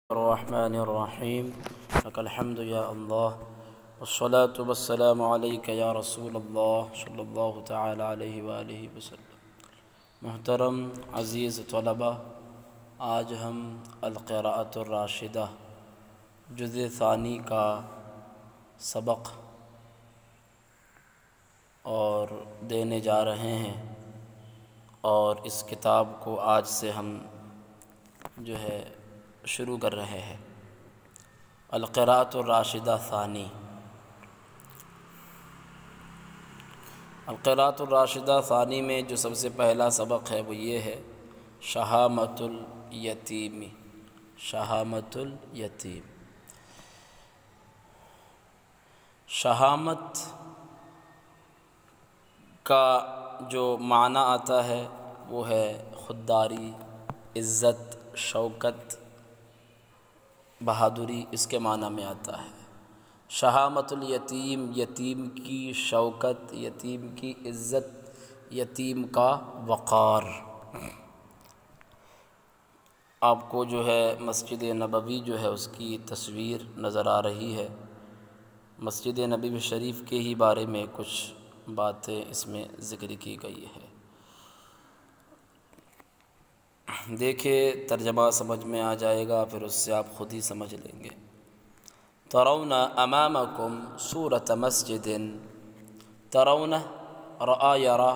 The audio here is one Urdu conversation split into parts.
الرحمن الرحیم لک الحمد یا اللہ والصلاة والسلام علیک یا رسول اللہ صلی اللہ تعالی علیہ وآلہ وسلم۔ محترم عزیز طلبہ، آج ہم القراءۃ الراشدہ جزء ثانی کا سبق اور دینے جا رہے ہیں، اور اس کتاب کو آج سے ہم شروع کر رہے ہیں۔ القراءۃ الراشدہ ثانی۔ القراءۃ الراشدہ ثانی میں جو سب سے پہلا سبق ہے وہ یہ ہے شہامۃ الیتیم۔ شہامۃ الیتیم، شہامت کا جو معنی آتا ہے وہ ہے خودداری، عزت، شوکت، بہادری، اس کے معنی میں آتا ہے۔ شہامۃ الیتیم، یتیم کی شوکت، یتیم کی عزت، یتیم کا وقار۔ آپ کو مسجد نبوی اس کی تصویر نظر آ رہی ہے۔ مسجد نبوی شریف کے ہی بارے میں کچھ باتیں اس میں ذکر کی گئی ہے۔ دیکھیں، ترجمہ سمجھ میں آ جائے گا، پھر اس سے آپ خود ہی سمجھ لیں گے۔ ترون امامکم صورت مسجد۔ ترون، رأى یرا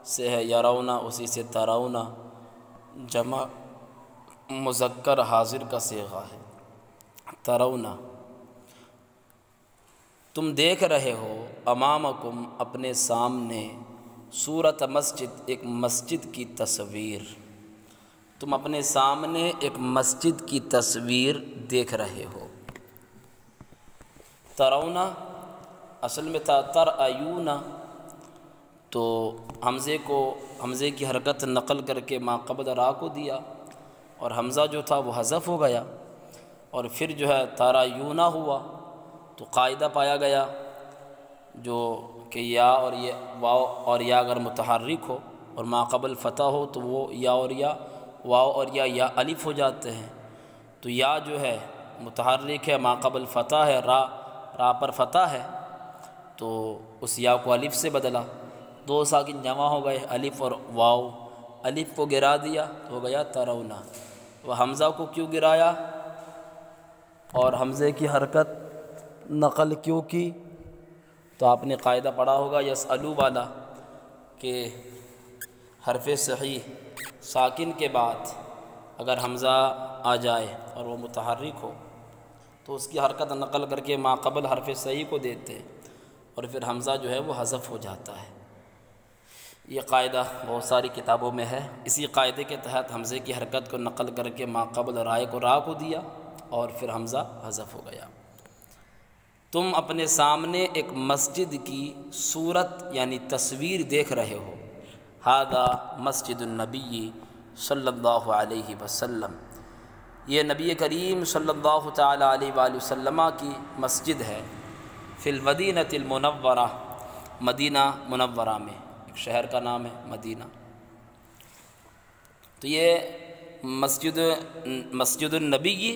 سے ہے، یرون اسی سے ترون، جمع مذکر حاضر کا صیغہ ہے۔ ترون، تم دیکھ رہے ہو، امامکم اپنے سامنے، صورت مسجد ایک مسجد کی تصویر۔ تم اپنے سامنے ایک مسجد کی تصویر دیکھ رہے ہو۔ ترون اصل میں تھا ترأیون، تو حمزے کی حرکت نقل کر کے ما قبل را کو دیا، اور حمزہ جو تھا وہ حذف ہو گیا، اور پھر ترأیون ہوا، تو قاعدہ پایا گیا جو کہ یا اور یہ واو اور یا اگر متحرک ہو اور ما قبل فتح ہو تو وہ یا اور یا، واو اور یا الف ہو جاتے ہیں۔ تو یا متحرک ہے، ما قبل فتح ہے، را پر فتح ہے، تو اس یا کو الف سے بدلا، دو ساکن جمع ہو گئے، الف اور واو۔ الف کو گرا دیا تو ہو گیا ترون۔ وہ حمزہ کو کیوں گرایا اور حمزے کی حرکت نقل کیوں کی؟ تو آپ نے قاعدہ پڑھا ہوگا یسألو والا، کہ حرف صحیح ساکن کے بعد اگر حمزہ آ جائے اور وہ متحرک ہو تو اس کی حرکت نقل کر کے ما قبل حرف صحیح کو دیتے ہیں، اور پھر حمزہ وہ حذف ہو جاتا ہے۔ یہ قاعدہ بہت ساری کتابوں میں ہے۔ اسی قاعدے کے تحت حمزے کی حرکت کو نقل کر کے ما قبل رائے کو را کو دیا، اور پھر حمزہ حذف ہو گیا۔ تم اپنے سامنے ایک مسجد کی صورت یعنی تصویر دیکھ رہے ہو۔ ھذا مسجد النبی صلی اللہ علیہ وسلم، یہ نبی کریم صلی اللہ تعالی علیہ وآلہ وسلم کی مسجد ہے۔ فی المدینۃ المنورہ، مدینہ منورہ میں، ایک شہر کا نام ہے مدینہ۔ تو یہ مسجد النبی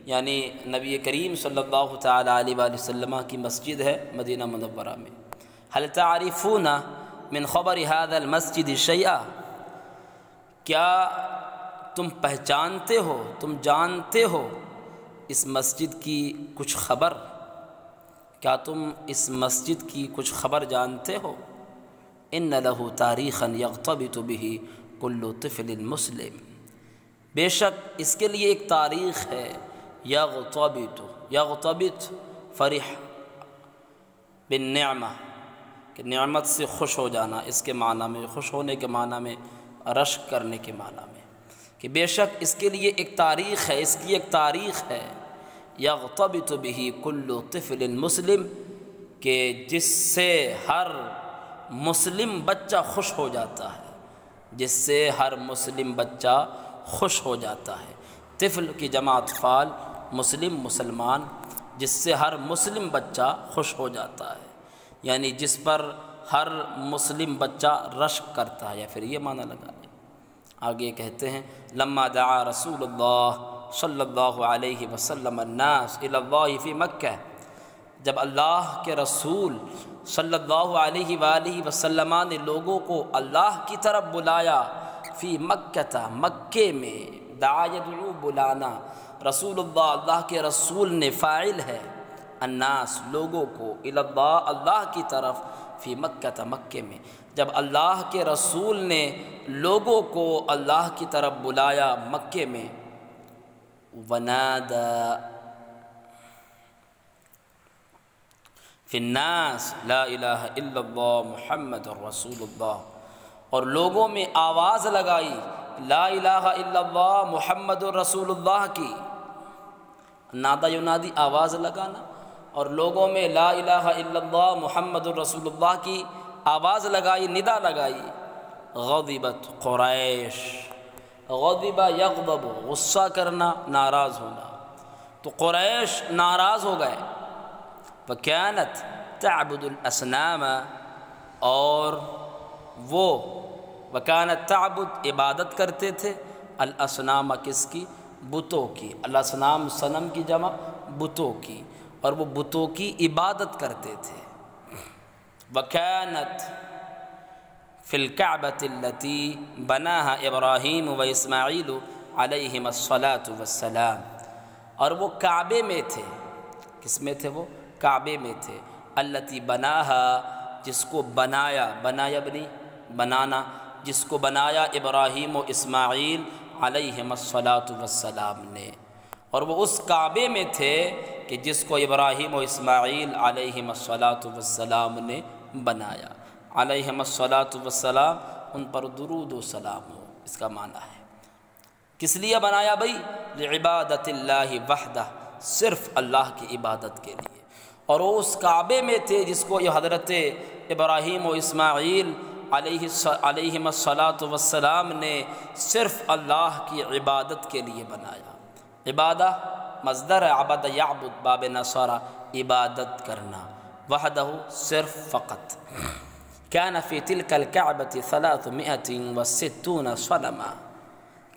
یعنی نبی کریم صلی اللہ تعالی علیہ وآلہ وسلم کی مسجد ہے مدینہ منورہ میں۔ هل تعرفون من خبر هذا المسجد شیئا، کیا تم پہچانتے ہو، تم جانتے ہو اس مسجد کی کچھ خبر؟ کیا تم اس مسجد کی کچھ خبر جانتے ہو؟ ان له تاریخا یغتبط به کل طفل مسلم، بے شک اس کے لیے ایک تاریخ ہے، یغتبط فرح بالنعمہ، کہ نعمت سے خوش ہو جانا، اس کے معنی میں، خوش ہونے کے معنی میں، رشک کرنے کے معنی میں، کہ بے شک اس کے لیے ایک تاریخ ہے، اس کی ایک تاریخ ہے، یغتبط به کل طفل مسلم، کہ جس سے ہر مسلم بچہ خوش ہو جاتا ہے، جس سے ہر مسلم بچہ خوش ہو جاتا ہے۔ طفل کی جمع اطفال، مسلم مسلمان، جس سے ہر مسلم بچہ خوش ہو جاتا ہے، یعنی جس پر ہر مسلم بچہ رشک کرتا ہے، یا پھر یہ معنی لگا لیں۔ آگے کہتے ہیں لما دعا رسول اللہ صلی اللہ علیہ وسلم الناس الی اللہ فی مکہ، جب اللہ کے رسول صلی اللہ علیہ وآلہ وسلم نے لوگوں کو اللہ کی طرف بلایا، فی مکہ، مکے میں، دعا یدعو بلانا، رسول اللہ کے رسول نے فاعل ہے، الناس لوگوں کو، الی اللہ اللہ کی طرف، فی مکہ مکے میں، جب اللہ کے رسول نے لوگوں کو اللہ کی طرف بلایا مکے میں، ونادى فی الناس لا الہ الا اللہ محمد رسول اللہ، اور لوگوں میں آواز لگائی لا الہ الا اللہ محمد رسول اللہ کی، نادا ینادی آواز لگانا، اور لوگوں میں لا الہ الا اللہ محمد رسول اللہ کی آواز لگائی، ندا لگائی، غضبت قریش، غضب یغضب غصہ کرنا، ناراض ہونا، تو قریش ناراض ہو گئے، وَكَانَتْ تَعْبُدُ الْأَصْنَامَ، اور وہ وَكَانَتْ تَعْبُدُ عبادت کرتے تھے، الاسنام کس کی؟ بتوں کی، الاسنام صنم کی جمع بتوں کی، اور وہ بتوں کی عبادت کرتے تھے، وَكَانَتْ فِي الْكَعْبَةِ الَّتِي بَنَاهَا إِبْرَاهِيمُ وَإِسْمَاعِيلُ عَلَيْهِمَا الصَّلَاةُ وَالسَّلَامُ، اور وہ کعبے میں تھے، کس میں تھے وہ؟ کعبے میں تھے، التی بناہا جس کو بنایا، بنایا بنی بنانا، جس کو بنایا ابراہیم و اسماعیل علیہم الصلاۃ والسلام نے، اور وہ اس کعبے میں تھے کہ جس کو ابراہیم و اسماعیل علیہم الصلاۃ والسلام نے بنایا، علیہم الصلاۃ والسلام، ان پر درود و سلام ہو، اس کا معنی ہے۔ کس لیے بنایا بھئی؟ لعبادت اللہ وحدہ، صرف اللہ کی عبادت کے لیے، اور وہ اس کعبے میں تھے جس کو یہ حضرت ابراہیم و اسماعیل علیہم الصلاۃ والسلام نے صرف اللہ کی عبادت کے لیے بنایا۔ عبادہ مصدر عبد یعبد، باب نصارہ، عبادت کرنا، وحدہ صرف فقط۔ کان فی تلک الکعبۃ 360 صنما،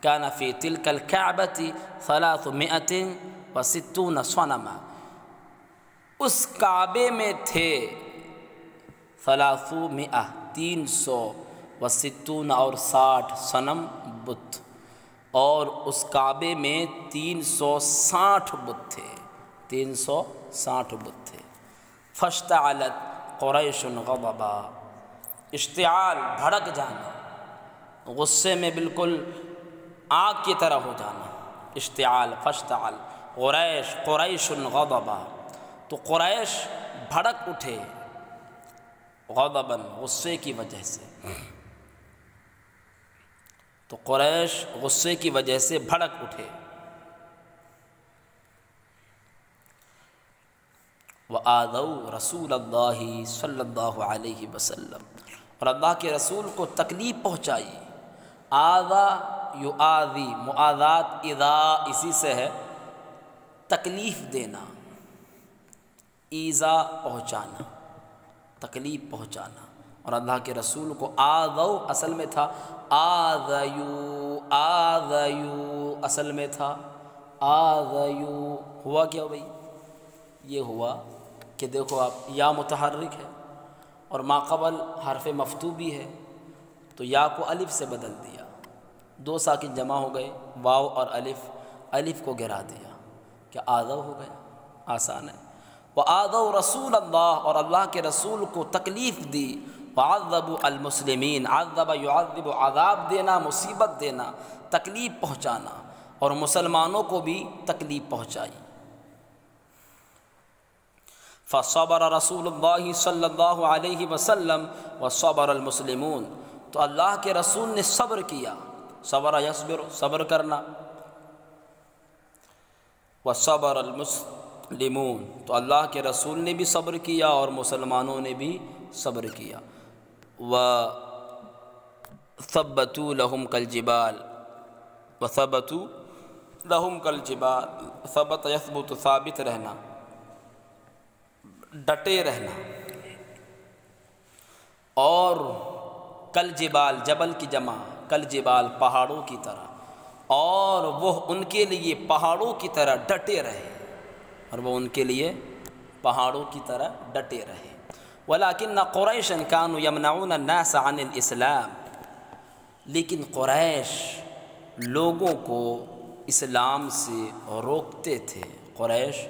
کان فی تلک الکعبۃ 360 صنما، اس کعبے میں تھے 360 اور 60 صنم بت، اور اس کعبے میں 360 بت تھے، 360 بت تھے۔ فاشتعلت قریش غضبا، اشتعال بھڑک جانا، غصے میں بالکل آگ کی طرح ہو جانا، اشتعال، فاشتعل قریش غضبا، تو قریش بھڑک اٹھے، غضباً غصے کی وجہ سے، تو قریش غصے کی وجہ سے بھڑک اٹھے۔ وآذوا رسول اللہ صلی اللہ علیہ وسلم، اور اللہ کے رسول کو تکلیف پہنچائی۔ آذا یؤذی، معاذات اذا اسی سے ہے، تکلیف دینا، ایذا پہنچانا، تکلیف پہنچانا، اور اللہ کے رسول کو آذو اصل میں تھا آذیو، آذیو اصل میں تھا آذیو، ہوا کیا بھئی؟ یہ ہوا کہ دیکھو آپ، یا متحرک ہے اور ما قبل حرف مفتوح بھی ہے، تو یا کو الف سے بدل دیا، دو ساکن جمع ہو گئے، واو اور الف کو گرا دیا، کیا آذو ہو گیا؟ آسان ہے۔ وآذوا رسول اللہ، اور اللہ کے رسول کو تکلیف دی، وعذبوا المسلمین، عذب یعذب، عذاب دینا، مصیبت دینا، تکلیف پہنچانا، اور مسلمانوں کو بھی تکلیف پہنچائی۔ فصبر رسول اللہ صلی اللہ علیہ وسلم وصبر المسلمون، تو اللہ کے رسول نے صبر کیا، صبر یصبر، صبر کرنا، وصبر المسلمون، تو اللہ کے رسول نے بھی صبر کیا اور مسلمانوں نے بھی صبر کیا۔ وَثَبَّتُوا لَهُمْ كَالْجِبَالِ، وَثَبَتُوا لَهُمْ كَالْجِبَالِ، ثبت یثبت، ثابت رہنا، ڈٹے رہنا، اور کالجبال، جبل کی جمع، کالجبال پہاڑوں کی طرح، اور وہ ان کے لیے پہاڑوں کی طرح ڈٹے رہے، اور وہ ان کے لیے پہاڑوں کی طرح ڈٹے رہے۔ وَلَكِنَّ قُرَيْشًا كَانُوا يَمْنَعُونَ النَّاسَ عَنِ الْإِسْلَامِ، لیکن قریش لوگوں کو اسلام سے روکتے تھے، قریش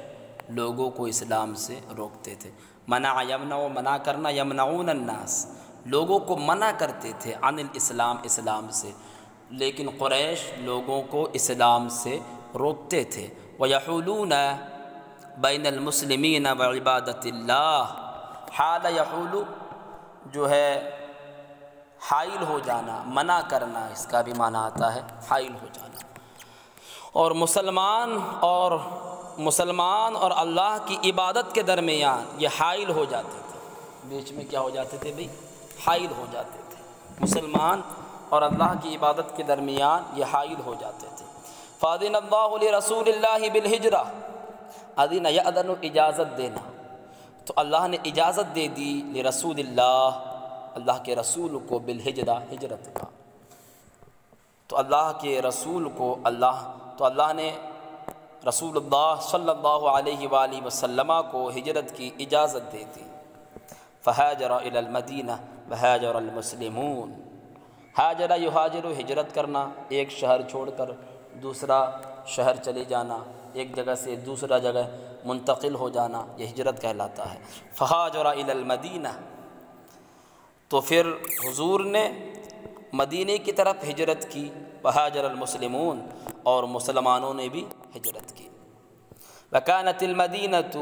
لوگوں کو اسلام سے روکتے تھے۔ منع یمنع، منع کرنا، یمنعون الناس، لوگوں کو منع کرتے تھے عن الاسلام، اسلام سے، لیکن قریش لوگوں کو اسلام سے روکتے تھے۔ وَيَحُولُونَ بَيْنَ الْمُسْلِمِينَ وَعِبَادَةِ اللَّهِ، حال یحول جو ہے حائل ہو جانا، منع کرنا، اس کا بھی معنی آتا ہے حائل ہو جانا، اور مسلمان اور اللہ کی عبادت کے درمیان یہ حائل ہو جاتے تھے، بیچ میں کیا ہو جاتے تھے بھئی؟ حائل ہو جاتے تھے، مسلمان اور اللہ کی عبادت کے درمیان یہ حائل ہو جاتے تھے۔ فَأَذِنَ اللَّهُ لِرَسُولِ اللَّهِ بِالْحِجْرَةِ، اذن یأذن اجازت دینا، تو اللہ نے اجازت دے دی لرسول اللہ کے رسول کو، بالہجرہ، ہجرت کا، تو اللہ کے رسول کو اللہ نے رسول اللہ صلی اللہ علیہ وآلہ وسلم کو ہجرت کی اجازت دے دی۔ فہاجر الی المدینہ وہاجر المسلمون، ہاجر یہاجر، ہجرت کرنا، ایک شہر چھوڑ کر دوسرا شہر چلے جانا، ایک جگہ سے دوسرا جگہ منتقل ہو جانا، یہ ہجرت کہلاتا ہے۔ فہاجر الی المدینہ، تو پھر حضور نے مدینے کی طرف ہجرت کی، وہاجر المسلمون، اور مسلمانوں نے بھی ہجرت کی۔ وَكَانَتِ الْمَدِينَةُ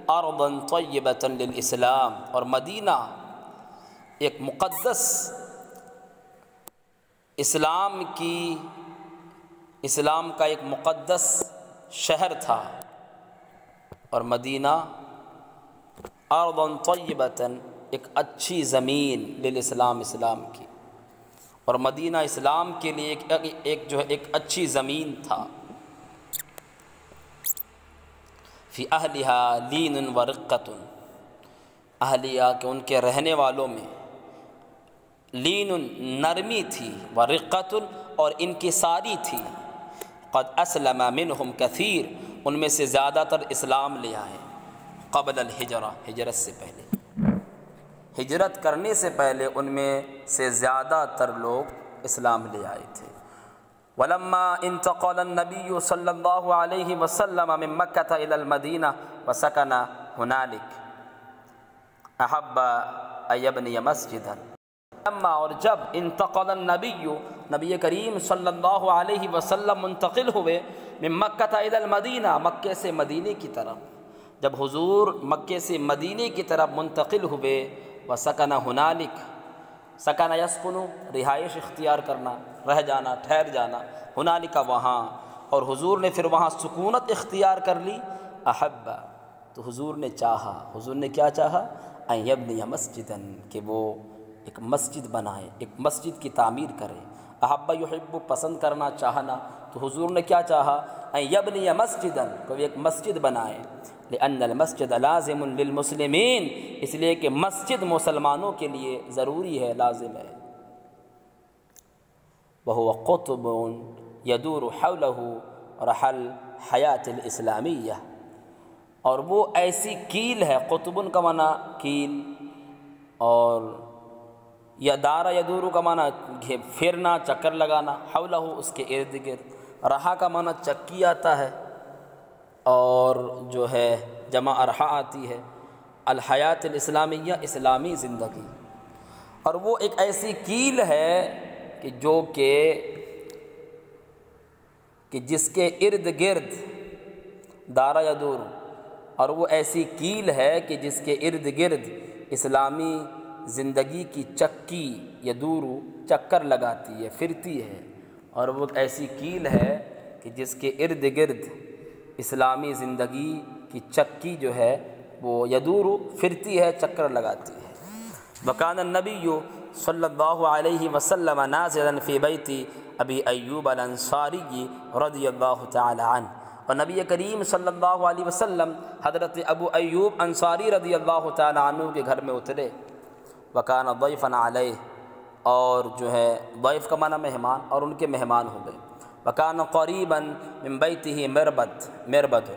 أَرْضًا طَيِّبَةً لِلْإِسْلَامِ، اور مدینہ ایک مقدس اسلام کا ایک مقدس شہر تھا، اور مدینہ أَرْضًا طَيِّبَةً، ایک اچھی زمین، للاسلام، اسلام کی، اور مدینہ اسلام کے لیے ایک اچھی زمین تھا۔ فی اہلہا لین ورقۃ، اہلیہ کہ ان کے رہنے والوں میں لین نرمی تھی، ورقۃ اور انکساری تھی۔ قد اسلم منہم کثیر، ان میں سے زیادہ تر اسلام لے آئے، قبل الہجرہ، ہجرت سے پہلے، ہجرت کرنے سے پہلے ان میں سے زیادہ تر لوگ اسلام لے آئے تھے۔ ولما انتقل النبی صلی اللہ علیہ وسلم من مکہ الی المدینہ وسکن ہنالک احب ان یبنی مسجدا، لما، اور جب انتقل نبی کریم صلی اللہ علیہ وسلم منتقل ہوئے، من مکہ الی المدینہ، مکے سے مدینے کی طرف، جب حضور مکے سے مدینے کی طرف منتقل ہوئے، وسکن ہنالک، سکن یسکن، رہائش اختیار کرنا، رہ جانا، ٹھہر جانا، ہنالک وہاں، اور حضور نے پھر وہاں سکونت اختیار کر لی۔ احب، تو حضور نے چاہا، حضور نے کیا چاہا؟ ان یبنی مسجدا، کہ وہ ایک مسجد بنائے، ایک مسجد کی تعمیر کرے۔ احب یحب، پسند کرنا، چاہنا، تو حضور نے کیا چاہا؟ ان یبنی مسجدا، کہ وہ ایک مسجد بنائے۔ لأن المسجد لازم للمسلمین، اس لیے کہ مسجد مسلمانوں کے لیے ضروری ہے، لازم ہے۔ وهو قطب يدور حوله رحل حیات الاسلامیہ، اور وہ ایسی کیل ہے، قطب کا معنی کیل، اور یا دارا یدور کا معنی پھرنا، چکر لگانا، حولہ اس کے ارد گرد، رہا کا معنی چکی آتا ہے، اور جو ہے جمع ارحا آتی ہے، الحیات الاسلامیہ، اسلامی زندگی، اور وہ ایک ایسی کیل ہے کہ جس کے ارد گرد دارا یدور، اور وہ ایسی کیل ہے کہ جس کے ارد گرد اسلامی زندگی کی چکی یدور، چکر لگاتی ہے، پھرتی ہے، اور وہ ایسی کیل ہے کہ جس کے ارد گرد اسلامی زندگی کی چکی جو ہے وہ یدور، پھرتی ہے، چکر لگاتی ہے۔ وکان النبی صلی اللہ علیہ وسلم نازلا فی بیت ابی ایوب الانصاری رضی اللہ تعالی عنہ، اور نبی کریم صلی اللہ علیہ وسلم حضرت ابو ایوب انصاری رضی اللہ تعالی عنہ کے گھر میں اترے۔ وکان ضیفا علیہ، اور جو ہے ضیف کا معنی مہمان، اور ان کے مہمان ہو گئے۔ وکان قریبا من بیتہ مربد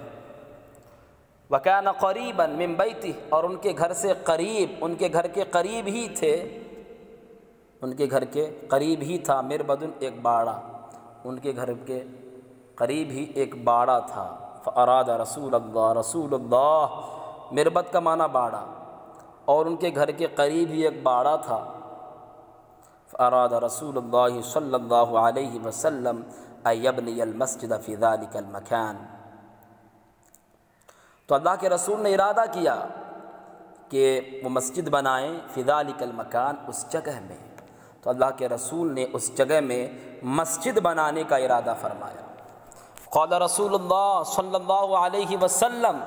وکان قریبا من بیتہ، اور ان کے گھر سے قریب، ان کے گھر کے قریب ہی تھے، ان کے گھر کے قریب ہی تھا مربد، ایک باڑہ، ان کے گھر کے قریب ہی ایک باڑہ تھا۔ فاراد رسول اللہ، مربد کا معنی باڑہ، اور ان کے گھر کے قریب ہی ایک باڑہ تھا۔ فاراد رسول اللہ صلی اللہ علیہ وسلم ان یبنی المسجد فی ذلک المکان، تو اللہ کے رسول نے ارادہ کیا کہ وہ مسجد بنائیں فی ذلک المکان، اس جگہ میں۔ تو اللہ کے رسول نے اس جگہ میں مسجد بنانے کا ارادہ فرمایا۔ قال رسول اللہ صلی اللہ علیہ وسلم،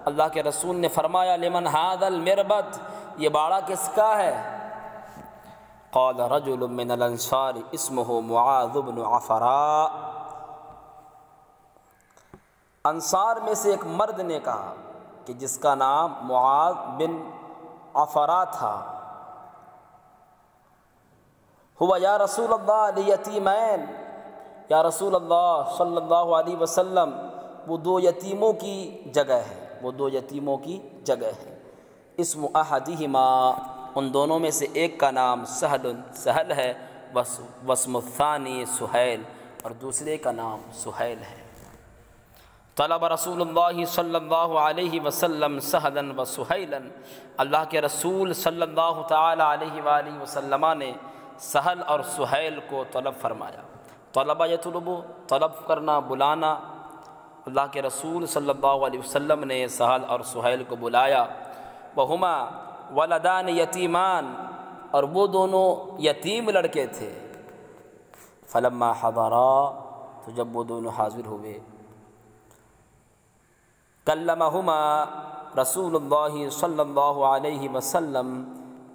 اللہ کے رسول نے فرمایا لمن ھذا المربد، یہ باڑہ کس کا ہے؟ قال رجل من الانصار اسمه معاذ بن عفراء، انصار میں سے ایک مرد نے کہا کہ جس کا نام معاذ بن عفراء تھا، ہوا یا رسول اللہ لیتیمین، یا رسول اللہ صلی اللہ علیہ وسلم وہ دو یتیموں کی جگہ ہے، وہ دو یتیموں کی جگہ ہے۔ اسم احدہما، ان دونوں میں سے ایک کا نام سہل ہے، واسم الثانی سہیل، اور دوسرے کا نام سہیل ہے۔ طلب رسول اللہ صلی اللہ علیہ وسلم سہلا و سہیلا، اللہ کے رسول صلی اللہ تعالی علیہ وآلہ وسلم نے سہل اور سہیل کو طلب فرمایا۔ طلب یطلب، طلب کرنا، بلانا، اللہ کے رسول صلی اللہ علیہ وسلم نے سہل اور سہیل کو بلایا۔ وہما ولدان یتیمان، اور وہ دونوں یتیم لڑکے تھے۔ فلما حضرا، تو جب وہ دونوں حاضر ہوئے، کلمہما رسول اللہ صلی اللہ علیہ وسلم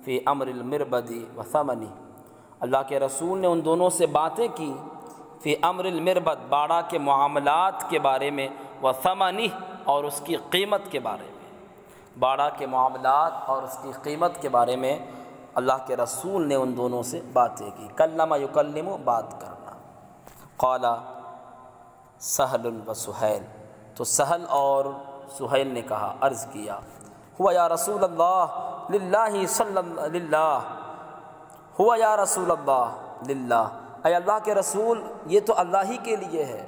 فی امر المربد وثمنہ، اللہ کے رسول نے ان دونوں سے باتیں کی فی امر المربد، باڑہ کے معاملات کے بارے میں، وثمنہ، اور اس کی قیمت کے بارے میں، باڑہ کے معاملات اور اس کی قیمت کے بارے میں اللہ کے رسول نے ان دونوں سے باتیں کی۔ کلم یکلم، بات کرنا۔ قال سہل و سہیل، تو سہل اور سہیل نے کہا، عرض کیا، ہوا یا رسول اللہ للہ، ہوا یا رسول اللہ للہ، اے اللہ کے رسول یہ تو اللہ ہی کے لیے ہے،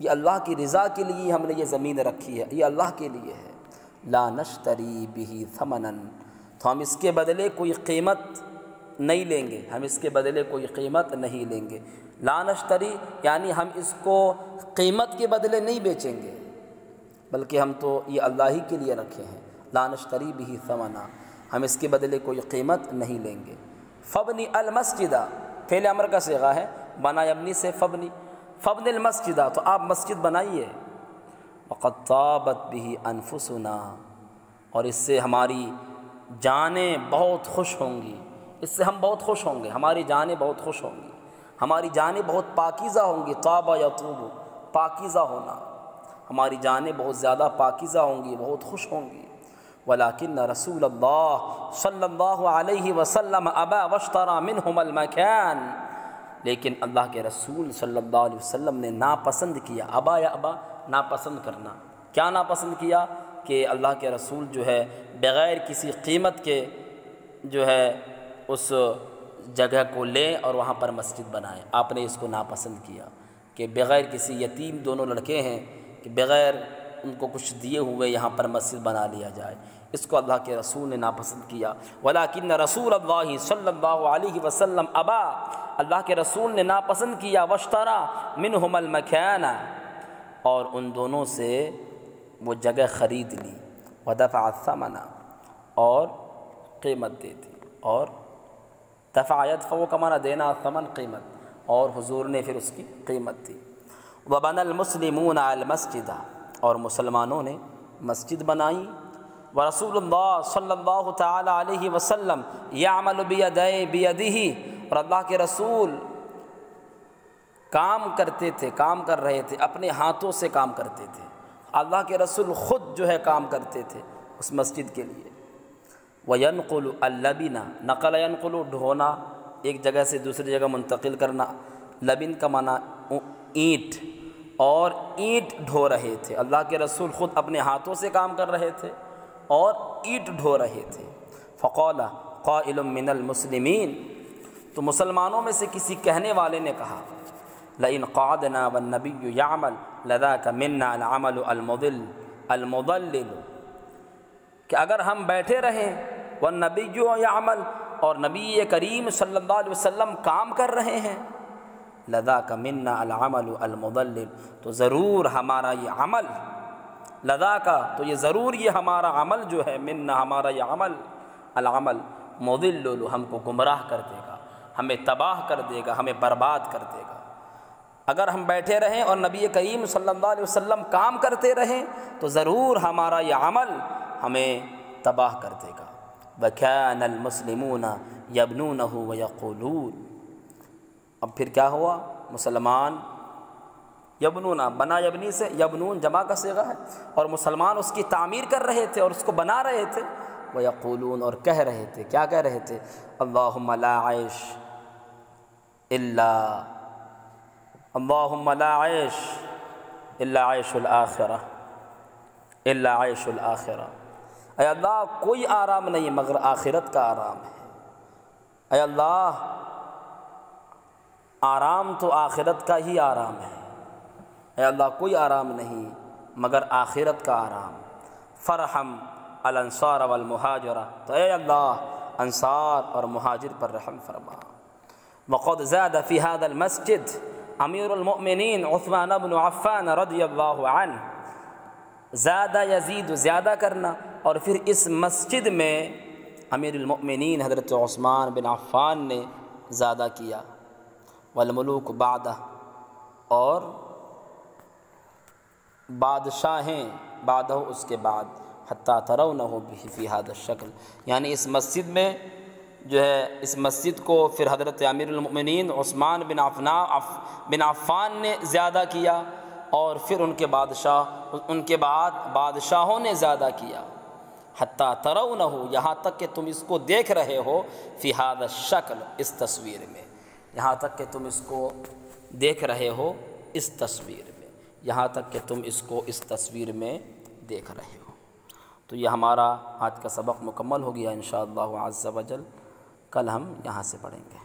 یہ اللہ کی رضا کے لیے ہم نے یہ زمین رکھی ہے، یہ اللہ کے لیے ہے۔ لا نشتری بہ ثمنا، تو ہم اس کے بدلے کوئی قیمت نہیں لیں گے، ہم اس کے بدلے کوئی قیمت نہیں لیں گے۔ لا نشتری یعنی ہم اس کو قیمت کے بدلے نہیں بیچیں گے، بلکہ ہم تو یہ اللہ ہی کے لیے رکھے ہیں۔ لا نشتری بہ ثمنا، ہم اس کے بدلے کوئی قیمت نہیں لیں گے۔ فبنی المسجد، فعل امر کا صیغہ ہے، بنا یبنی سے فبنی، فبن المسجد، تو آپ مسجد بنائیے۔ وقد طابت بہ انفسنا، اور اس سے ہماری جانیں بہت خوش ہوں گی، اس سے ہم بہت خوش ہوں گے، ہماری جانیں بہت خوش ہوں گی، ہماری جانیں بہت پاکیزہ ہوں گی۔ طاب یطوب، پاکیزہ ہونا، ہماری جانیں بہت زیادہ پاکیزہ ہوں گی، بہت خوش ہوں گی۔ ولیکن رسول اللہ صلی اللہ علیہ وسلم ابا واشترى منہم المکان، لیکن اللہ کے رسول صلی اللہ علیہ وسلم نے ناپسند کیا، ابا یا ابا ناپسند کرنا، کیا ناپسند کیا؟ کہ اللہ کے رسول جو ہے بغیر کسی قیمت کے جو ہے اس جگہ کو لیں اور وہاں پر مسجد بنائیں، آپ نے اس کو ناپسند کیا کہ بغیر کسی یتیم دونوں لڑکے ہیں کہ بغیر ان کو کچھ دیے ہوئے یہاں پر مسجد بنا لیا جائے، اس کو اللہ کے رسول نے ناپسند کیا۔ ولیکن رسول اللہ صلی اللہ علیہ وسلم ابا، اللہ کے رسول نے ناپسند کیا، واشترى منہم المکان، اور ان دونوں سے وہ جگہ خرید لی، ودفع الثمن، اور قیمت دے دی، اور دفع یدفع کا معنی دینا، ثمن قیمت، اور حضور نے پھر اس کی قیمت دی۔ وبنى المسلمون المسجد، اور مسلمانوں نے مسجد بنائی۔ ورسول اللہ صلی اللہ تعالی علیہ وسلم یعمل بیدہ، اور اللہ کے رسول کام کرتے تھے، کام کر رہے تھے، اپنے ہاتھوں سے کام کرتے تھے، اللہ کے رسول خود جو ہے کام کرتے تھے اس مسجد کے لیے۔ وینقل اللبن، نقل ینقل ڈھونا، ایک جگہ سے دوسری جگہ منتقل کرنا، لبن کا معنی اینٹ، اور اینٹ ڈھو رہے تھے۔ اللہ کے رسول خود اپنے ہاتھوں سے کام کر رہے تھے اور اینٹ ڈھو رہے تھے۔ فقال قائل من المسلمین، تو مسلمانوں میں سے کسی کہنے والے نے کہا لئن قعدنا والنبی یعمل لذاک منا العمل المضلل، کہ اگر ہم بیٹھے رہیں والنبی یعمل، اور نبی کریم صلی اللہ علیہ وسلم کام کر رہے ہیں، لذاک منا العمل المضلل، تو ضرور ہمارا یہ عمل، لذاک تو یہ ضرور یہ ہمارا عمل جو ہے، منا ہمارا یہ عمل، العمل مضلل ہم کو گمراہ کر دے گا، ہمیں تباہ کر دے گا، ہمیں برباد کر دے گا۔ اگر ہم بیٹھے رہیں اور نبی کریم صلی اللہ علیہ وسلم کام کرتے رہیں تو ضرور ہمارا یہ عمل ہمیں تباہ کر دے گا۔ وَكَانَ الْمُسْلِمُونَ يَبْنُونَهُ وَيَقُولُونَ، اب پھر کیا ہوا؟ مسلمان یبنون، بنا یبنی سے، یبنون جمع کا صیغہ ہے، اور مسلمان اس کی تعمیر کر رہے تھے اور اس کو بنا رہے تھے۔ وَيَقُولُونَ، اور کہہ رہے تھے، کیا کہہ رہے تھے؟ اللہم لا عیش الا، اللہم لا عیش الا عیش الآخرہ، الا عیش الآخرہ، اے اللہ کوئی آرام نہیں مگر آخرت کا آرام ہے۔ اے اللہ آرام تو آخرت کا ہی آرام ہے، اے اللہ کوئی آرام نہیں مگر آخرت کا آرام۔ فرحم الانصار والمہاجرہ، تو اے اللہ انصار اور مہاجر پر رحم فرما۔ وقد زاد فی هذا المسجد امیر المؤمنین عثمان بن عفان رضی اللہ عنہ، زیادہ یزید زیادہ کرنا، اور پھر اس مسجد میں امیر المؤمنین حضرت عثمان بن عفان نے زیادہ کیا۔ والملوک بعدہ، اور بادشاہیں بعدہ اس کے بعد، حتیٰ ترونہ فی هذا الشکل، یعنی اس مسجد میں جو ہے، اس مسجد کو پھر حضرت امیر المؤمنین عثمان بن عفان نے زیادہ کیا، اور پھر ان کے بعد بادشاہوں نے زیادہ کیا۔ حتیٰ ترونہ، یہاں تک کہ تم اس کو دیکھ رہے ہو، فی هذا الشکل، اس تصویر میں، یہاں تک کہ تم اس کو دیکھ رہے ہو اس تصویر میں، یہاں تک کہ تم اس کو اس تصویر میں دیکھ رہے ہو۔ تو یہ ہمارا آج کا سبق مکمل ہو گیا انشاءاللہ عز و جل، کل ہم یہاں سے پڑھیں گے۔